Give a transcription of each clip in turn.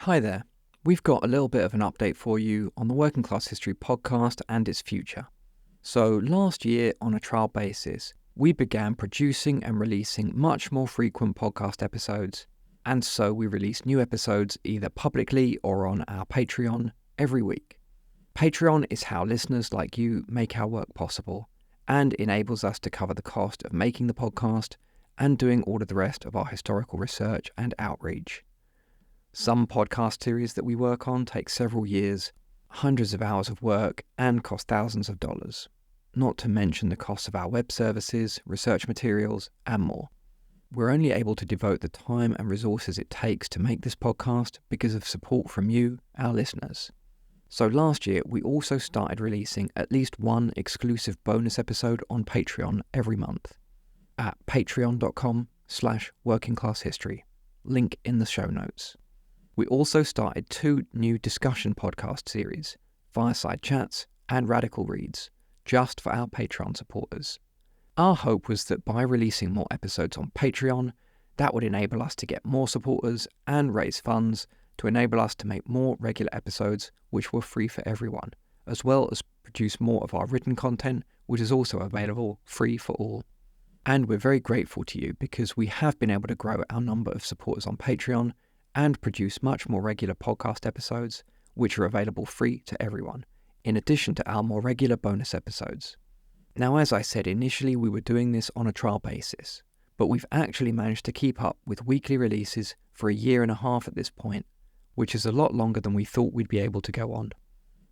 Hi there. We've got a little bit of an update for you on the Working Class History podcast and its future. So last year, on a trial basis, we began producing and releasing much more frequent podcast episodes, and so we release new episodes either publicly or on our Patreon every week. Patreon is how listeners like you make our work possible and enables us to cover the cost of making the podcast and doing all of the rest of our historical research and outreach. Some podcast series that we work on take several years, hundreds of hours of work, and cost thousands of dollars, not to mention the cost of our web services, research materials, and more. We're only able to devote the time and resources it takes to make this podcast because of support from you, our listeners. So last year, we also started releasing at least one exclusive bonus episode on Patreon every month at patreon.com/workingclasshistory. Link in the show notes. We also started 2 new discussion podcast series, Fireside Chats and Radical Reads, just for our Patreon supporters. Our hope was that by releasing more episodes on Patreon, that would enable us to get more supporters and raise funds to enable us to make more regular episodes which were free for everyone, as well as produce more of our written content, which is also available free for all. And we're very grateful to you because we have been able to grow our number of supporters on Patreon and produce much more regular podcast episodes, which are available free to everyone, in addition to our more regular bonus episodes. Now, as I said, initially we were doing this on a trial basis, but we've actually managed to keep up with weekly releases for 1.5 years at this point, which is a lot longer than we thought we'd be able to go on.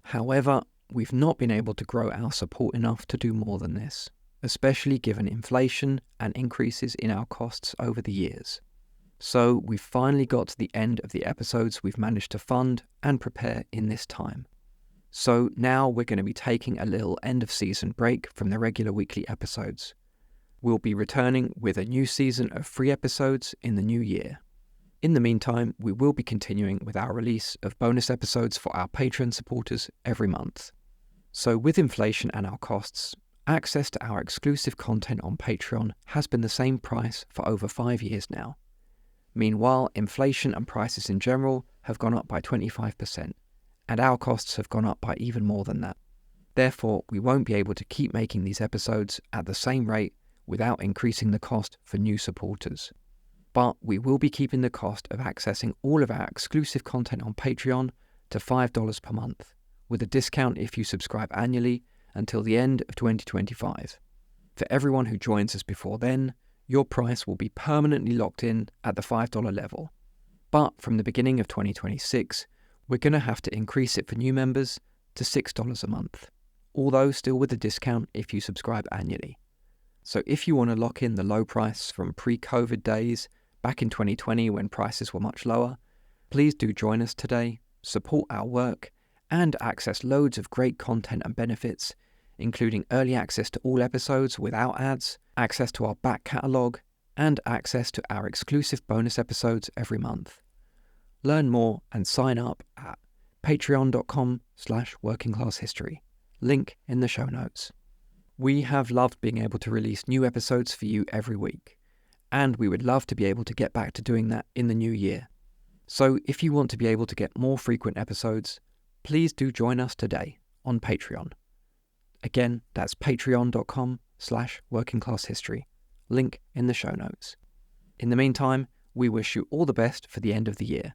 However, we've not been able to grow our support enough to do more than this, especially given inflation and increases in our costs over the years. So we've finally got to the end of the episodes we've managed to fund and prepare in this time. So now we're going to be taking a little end-of-season break from the regular weekly episodes. We'll be returning with a new season of free episodes in the new year. In the meantime, we will be continuing with our release of bonus episodes for our Patreon supporters every month. So with inflation and our costs, access to our exclusive content on Patreon has been the same price for over 5 years now. Meanwhile, inflation and prices in general have gone up by 25%, and our costs have gone up by even more than that. Therefore, we won't be able to keep making these episodes at the same rate without increasing the cost for new supporters. But we will be keeping the cost of accessing all of our exclusive content on Patreon to $5 per month, with a discount if you subscribe annually until the end of 2025. For everyone who joins us before then, your price will be permanently locked in at the $5 level. But from the beginning of 2026, we're going to have to increase it for new members to $6 a month, although still with a discount if you subscribe annually. So if you want to lock in the low price from pre-COVID days, back in 2020 when prices were much lower, please do join us today, support our work, and access loads of great content and benefits, including early access to all episodes without ads, access to our back catalogue, and access to our exclusive bonus episodes every month. Learn more and sign up at patreon.com/workingclasshistory. Link in the show notes. We have loved being able to release new episodes for you every week, and we would love to be able to get back to doing that in the new year. So if you want to be able to get more frequent episodes, please do join us today on Patreon. Again, that's patreon.com/workingclasshistory. Link in the show notes. In the meantime, we wish you all the best for the end of the year.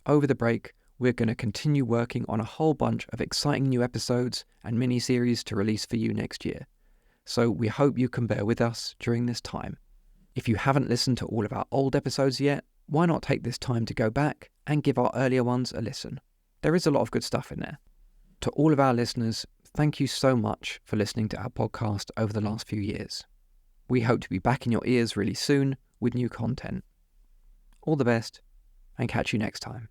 Over the break, we're going to continue working on a whole bunch of exciting new episodes and mini-series to release for you next year. So we hope you can bear with us during this time. If you haven't listened to all of our old episodes yet, why not take this time to go back and give our earlier ones a listen? There is a lot of good stuff in there. To all of our listeners, thank you so much for listening to our podcast over the last few years. We hope to be back in your ears really soon with new content. All the best, and catch you next time.